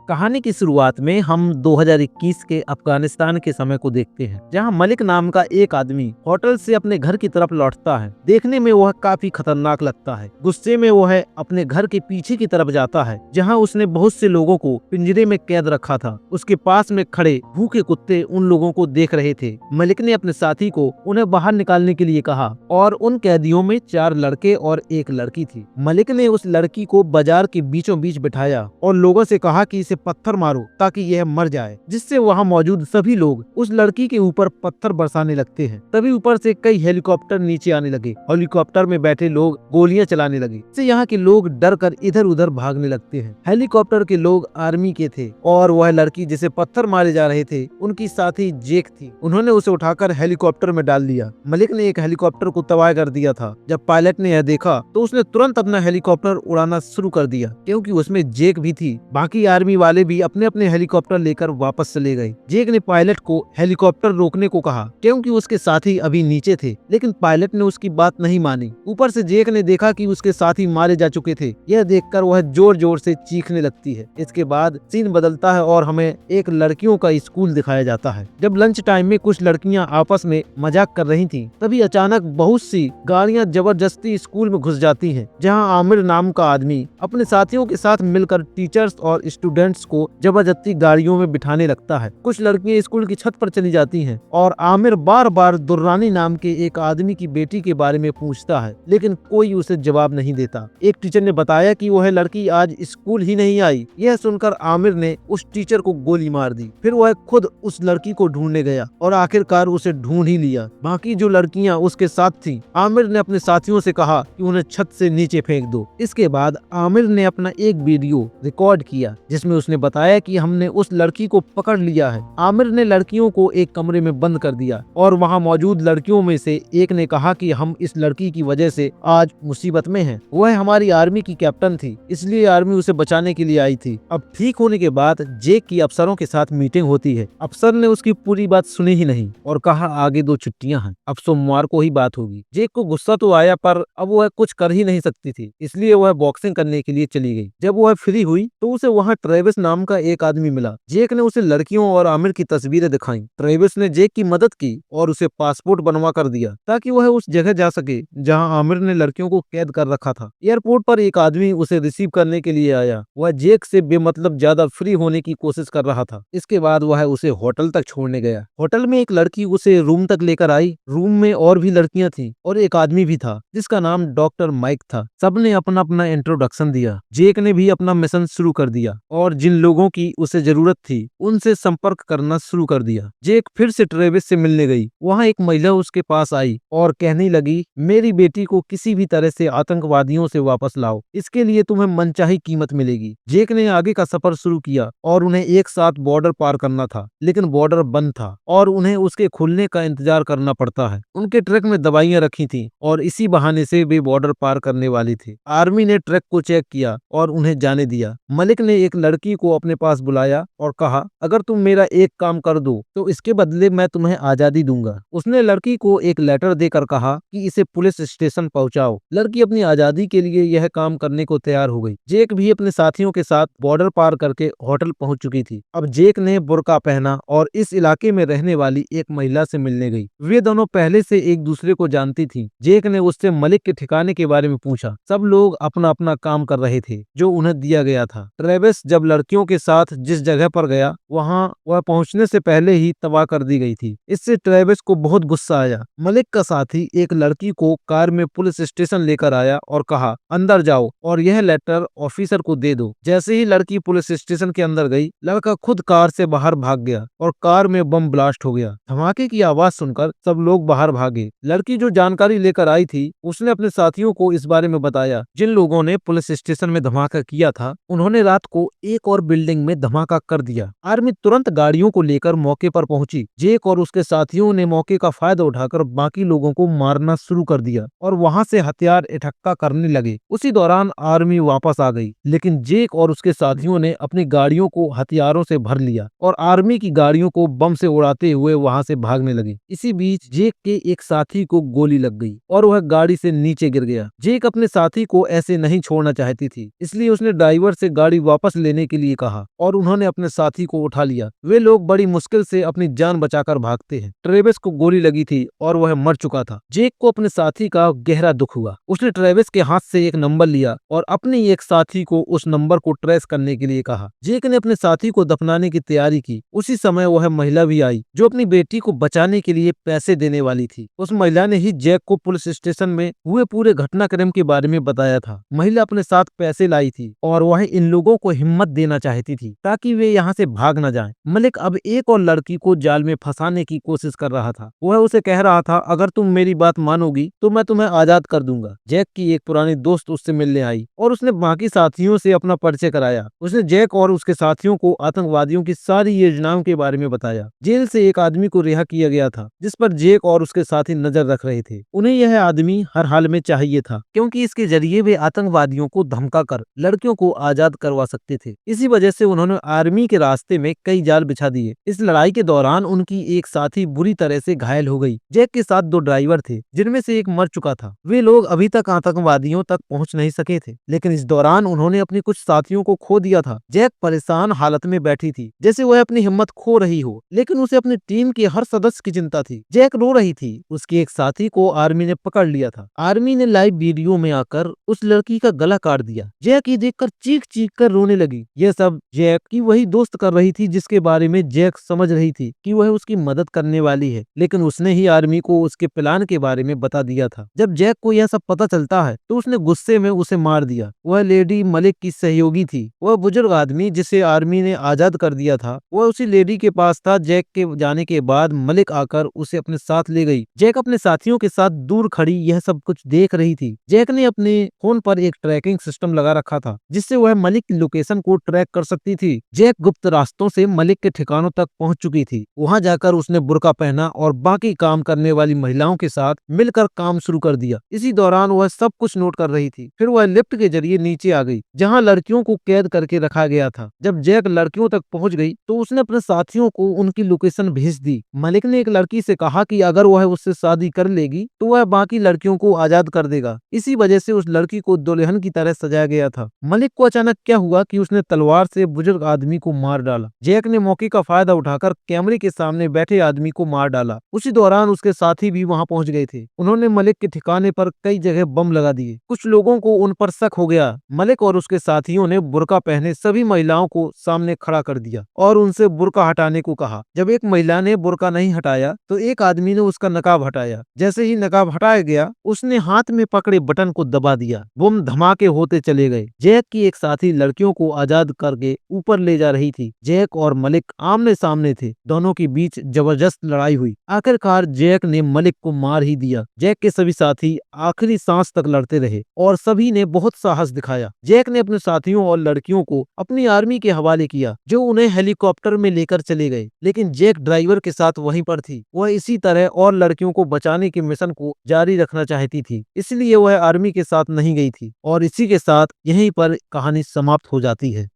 कहानी की शुरुआत में हम 2021 के अफगानिस्तान के समय को देखते हैं, जहां मलिक नाम का एक आदमी होटल से अपने घर की तरफ लौटता है। देखने में वह काफी खतरनाक लगता है। गुस्से में वह अपने घर के पीछे की तरफ जाता है, जहां उसने बहुत से लोगों को पिंजरे में कैद रखा था। उसके पास में खड़े भूखे कुत्ते उन लोगों को देख रहे थे। मलिक ने अपने साथी को उन्हें बाहर निकालने के लिए कहा और उन कैदियों में 4 लड़के और एक लड़की थी। मलिक ने उस लड़की को बाजार के बीचों बीच बिठाया और लोगों से कहा कि इसे पत्थर मारो ताकि यह मर जाए, जिससे वहां मौजूद सभी लोग उस लड़की के ऊपर पत्थर बरसाने लगते हैं। तभी ऊपर से कई हेलीकॉप्टर नीचे आने लगे। हेलीकॉप्टर में बैठे लोग गोलियां चलाने लगे, जिससे यहाँ के लोग डर कर इधर उधर भागने लगते हैं। हेलीकॉप्टर के लोग आर्मी के थे और वह लड़की जिसे पत्थर मारे जा रहे थे उनकी साथी जेक थी। उन्होंने उसे उठाकर हेलीकॉप्टर में डाल दिया। मलिक ने एक हेलीकॉप्टर को तबाह कर दिया था। जब पायलट ने यह देखा तो उसने तुरंत अपना हेलीकॉप्टर उड़ाना शुरू कर दिया, क्योंकि उसमें जेक भी थी। बाकी आर्मी वाले भी अपने अपने हेलीकॉप्टर लेकर वापस चले गए। जेक ने पायलट को हेलीकॉप्टर रोकने को कहा, क्योंकि उसके साथी अभी नीचे थे, लेकिन पायलट ने उसकी बात नहीं मानी। ऊपर से जेक ने देखा कि उसके साथी मारे जा चुके थे। यह देखकर वह जोर जोर से चीखने लगती है। इसके बाद सीन बदलता है और हमें एक लड़कियों का स्कूल दिखाया जाता है। जब लंच टाइम में कुछ लड़कियां आपस में मजाक कर रही थीं, तभी अचानक बहुत सी गाड़ियां जबरदस्ती स्कूल में घुस जाती हैं, जहां आमिर नाम का आदमी अपने साथियों के साथ मिलकर टीचर्स और स्टूडेंट्स को जबरदस्ती गाड़ियों में बिठाने लगता है। कुछ लड़कियां स्कूल की छत पर चली जाती हैं और आमिर बार बार दुर्रानी नाम के एक आदमी की बेटी के बारे में पूछता है, लेकिन कोई उसे जवाब नहीं देता। एक टीचर ने बताया कि वह लड़की आज स्कूल ही नहीं आई। यह सुनकर आमिर ने उस टीचर को गोली मार दी। फिर वह खुद उस लड़की को ढूंढने गया और आखिरकार उसे ढूंढ ही लिया। बाकी जो लड़कियां उसके साथ थी, आमिर ने अपने साथियों से कहा कि उन्हें छत से नीचे फेंक दो। इसके बाद आमिर ने अपना एक वीडियो रिकॉर्ड किया, जिसमें उसने बताया कि हमने उस लड़की को पकड़ लिया है। आमिर ने लड़कियों को एक कमरे में बंद कर दिया और वहां मौजूद लड़कियों में से एक ने कहा कि हम इस लड़की की वजह से आज मुसीबत में हैं। वह हमारी आर्मी की कैप्टन थी, इसलिए आर्मी उसे बचाने के लिए आई थी। अब ठीक होने के बाद जेक की अफसरों के साथ मीटिंग होती है। अफसर ने उसकी पूरी बात सुनी ही नहीं और कहा आगे 2 छुट्टियां हैं, अब सोमवार को ही बात होगी। जेक को गुस्सा तो आया, पर अब वह कुछ कर ही नहीं सकती थी, इसलिए वह बॉक्सिंग करने के लिए चली गई। जब वह फ्री हुई तो उसे वहां ट्रेविस नाम का एक आदमी मिला। जेक ने उसे लड़कियों और आमिर की तस्वीरें दिखाई। ट्रेविस ने जेक की मदद की और उसे पासपोर्ट बनवा कर दिया, ताकि वह उस जगह जा सके जहां आमिर ने लड़कियों को कैद कर रखा था। एयरपोर्ट पर एक आदमी उसे रिसीव करने के लिए आया। वह जेक से बेमतलब ज्यादा फ्री होने की कोशिश कर रहा था। इसके बाद वह उसे होटल तक छोड़ने गया। होटल में एक लड़की उसे रूम तक लेकर आई। रूम में और भी लड़कियां थीं और एक आदमी भी था, जिसका नाम डॉक्टर माइक था। सबने अपना अपना इंट्रोडक्शन दिया। जेक ने भी अपना मिशन शुरू कर दिया और जिन लोगों की उसे जरूरत थी उनसे संपर्क करना शुरू कर दिया। जेक फिर से ट्रेविस से मिलने गई। वहां एक महिला उसके पास आई और कहने लगी, मेरी बेटी को किसी भी तरह से आतंकवादियों से वापस लाओ, इसके लिए तुम्हें मनचाही कीमत मिलेगी। जेक ने आगे का सफर शुरू किया और उन्हें एक साथ बॉर्डर पार करना था, लेकिन बॉर्डर बंद था और उन्हें उसके खुलने का इंतजार करना पड़ता है। उनके ट्रक में दवाइयां रखी थी और इसी बहाने से वे बॉर्डर पार करने वाली थी। आर्मी ने ट्रक को चेक किया और उन्हें जाने दिया। मलिक ने एक लड़की को अपने पास बुलाया और कहा, अगर तुम मेरा एक काम कर दो तो इसके बदले मैं तुम्हें आजादी दूंगा। उसने लड़की को एक लेटर देकर कहा कि इसे पुलिस स्टेशन पहुंचाओ। लड़की अपनी आजादी के लिए यह काम करने को तैयार हो गई। जेक भी अपने साथियों के साथ बॉर्डर पार करके होटल पहुंच चुकी थी। अब जेक ने बुर्का पहना और इस इलाके में रहने वाली एक महिला से मिलने गई। वे दोनों पहले से एक दूसरे को जानती थी। जेक ने उससे मलिक के ठिकाने के बारे में पूछा। सब लोग अपना अपना काम कर रहे थे जो उन्हें दिया गया था। ट्रेविस जब लड़कियों के साथ जिस जगह पर गया, वहां वह पहुंचने से पहले ही तबाह कर दी गई थी। इससे ट्रेविस को बहुत गुस्सा आया। मलिक का साथी एक लड़की को कार में पुलिस स्टेशन लेकर आया और कहा, अंदर जाओ और यह लेटर ऑफिसर को दे दो। जैसे ही लड़की पुलिस स्टेशन के अंदर गई, लड़का खुद कार से बाहर भाग गया और कार में बम ब्लास्ट हो गया। धमाके की आवाज सुनकर सब लोग बाहर भागे। लड़की जो जानकारी लेकर आई थी, उसने अपने साथियों को इस बारे में बताया। जिन लोगों ने पुलिस स्टेशन में धमाका किया था, उन्होंने रात को एक और बिल्डिंग में धमाका कर दिया। आर्मी तुरंत गाड़ियों को लेकर मौके पर पहुंची। जेक और उसके साथियों ने मौके का फायदा उठाकर बाकी लोगों को मारना शुरू कर दिया और वहां से हथियार इकट्ठा करने लगे। उसी दौरान आर्मी वापस आ गई, लेकिन जेक और उसके साथियों ने अपनी गाड़ियों को हथियारों से भर लिया और आर्मी की गाड़ियों को बम से उड़ाते हुए वहां से भागने लगे। इसी बीच जेक के एक साथी को गोली लग गई और वह गाड़ी से नीचे गिर गया। जेक अपने साथी को ऐसे नहीं छोड़ना चाहती थी, इसलिए उसने ड्राइवर से गाड़ी वापस लेने के के लिए कहा और उन्होंने अपने साथी को उठा लिया। वे लोग बड़ी मुश्किल से अपनी जान बचाकर भागते हैं। ट्रेविस को गोली लगी थी और वह मर चुका था। जेक को अपने साथी का गहरा दुख हुआ। उसने ट्रेविस के हाथ से एक नंबर लिया और अपने एक साथी को उस नंबर को ट्रेस करने के लिए कहा। जेक ने अपने साथी को दफनाने की तैयारी की। उसी समय वह महिला भी आई जो अपनी बेटी को बचाने के लिए पैसे देने वाली थी। उस महिला ने ही जेक को पुलिस स्टेशन में हुए पूरे घटनाक्रम के बारे में बताया था। महिला अपने साथ पैसे लाई थी और वह इन लोगों को हिम्मत देना चाहती थी ताकि वे यहाँ से भाग न जाएं। मलिक अब एक और लड़की को जाल में फंसाने की कोशिश कर रहा था। वह उसे कह रहा था, अगर तुम मेरी बात मानोगी तो मैं तुम्हें आजाद कर दूंगा। जैक की एक पुरानी दोस्त उससे मिलने आई और उसने बाकी साथियों से अपना परिचय कराया। उसने जैक और उसके साथियों को आतंकवादियों की सारी योजनाओं के बारे में बताया। जेल से एक आदमी को रिहा किया गया था जिस पर जैक और उसके साथी नजर रख रहे थे। उन्हें यह आदमी हर हाल में चाहिए था क्योंकि इसके जरिए वे आतंकवादियों को धमकाकर लड़कियों को आजाद करवा सकते थे। इसी वजह से उन्होंने आर्मी के रास्ते में कई जाल बिछा दिए। इस लड़ाई के दौरान उनकी एक साथी बुरी तरह से घायल हो गई। जैक के साथ 2 ड्राइवर थे जिनमें से एक मर चुका था। वे लोग अभी तक आतंकवादियों तक पहुंच नहीं सके थे, लेकिन इस दौरान उन्होंने अपने कुछ साथियों को खो दिया था। जैक परेशान हालत में बैठी थी, जैसे वह अपनी हिम्मत खो रही हो, लेकिन उसे अपनी टीम के हर सदस्य की चिंता थी। जैक रो रही थी। उसके एक साथी को आर्मी ने पकड़ लिया था। आर्मी ने लाइव वीडियो में आकर उस लड़की का गला काट दिया। जैक ये देखकर चीख चीख कर रोने लगी। यह सब जैक की वही दोस्त कर रही थी जिसके बारे में जैक समझ रही थी कि वह उसकी मदद करने वाली है, लेकिन उसने ही आर्मी को उसके प्लान के बारे में बता दिया था। जब जैक को यह सब पता चलता है तो उसने गुस्से में उसे मार दिया। वह लेडी मलिक की सहयोगी थी। वह बुजुर्ग आदमी जिसे आर्मी ने आजाद कर दिया था वह उसी लेडी के पास था। जैक के जाने के बाद मलिक आकर उसे अपने साथ ले गई। जैक अपने साथियों के साथ दूर खड़ी यह सब कुछ देख रही थी। जैक ने अपने फोन पर एक ट्रैकिंग सिस्टम लगा रखा था जिससे वह मलिक की लोकेशन को ट्रैक कर सकती थी। जैक गुप्त रास्तों से मलिक के ठिकानों तक पहुंच चुकी थी। वहां जाकर उसने बुर्का पहना और बाकी काम करने वाली महिलाओं के साथ मिलकर काम शुरू कर दिया। इसी दौरान वह सब कुछ नोट कर रही थी। फिर वह लिफ्ट के जरिए नीचे आ गई जहां लड़कियों को कैद करके रखा गया था। जब जैक लड़कियों तक पहुंच गई तो उसने अपने साथियों को उनकी लोकेशन भेज दी। मलिक ने एक लड़की से कहा कि अगर वह उससे शादी कर लेगी तो वह बाकी लड़कियों को आजाद कर देगा। इसी वजह से उस लड़की को दुल्हन की तरह सजाया गया था। मलिक को अचानक क्या हुआ कि उसने तलवार से बुजुर्ग आदमी को मार डाला। जैक ने मौके का फायदा उठाकर कैमरे के सामने बैठे आदमी को मार डाला। उसी दौरान उसके साथी भी वहां पहुंच गए थे। उन्होंने मलिक के ठिकाने पर कई जगह बम लगा दिए। कुछ लोगों को उन पर शक हो गया। मलिक और उसके साथियों ने बुर्का पहने सभी महिलाओं को सामने खड़ा कर दिया और उनसे बुर्का हटाने को कहा। जब एक महिला ने बुर्का नहीं हटाया तो एक आदमी ने उसका नकाब हटाया। जैसे ही नकाब हटाया गया उसने हाथ में पकड़े बटन को दबा दिया। बम धमाके होते चले गए। जैक की एक साथी लड़कियों को आजाद करके ऊपर ले जा रही थी। जैक और मलिक आमने सामने थे। दोनों के बीच जबरदस्त लड़ाई हुई। आखिरकार जैक ने मलिक को मार ही दिया। जैक के सभी साथी आखिरी सांस तक लड़ते रहे और सभी ने बहुत साहस दिखाया। जैक ने अपने साथियों और लड़कियों को अपनी आर्मी के हवाले किया जो उन्हें हेलीकॉप्टर में लेकर चले गए, लेकिन जैक ड्राइवर के साथ वहीं पर थी। वह इसी तरह और लड़कियों को बचाने के मिशन को जारी रखना चाहती थी, इसलिए वह आर्मी के साथ नहीं गई थी। और इसी के साथ यहीं पर कहानी समाप्त हो जाती है।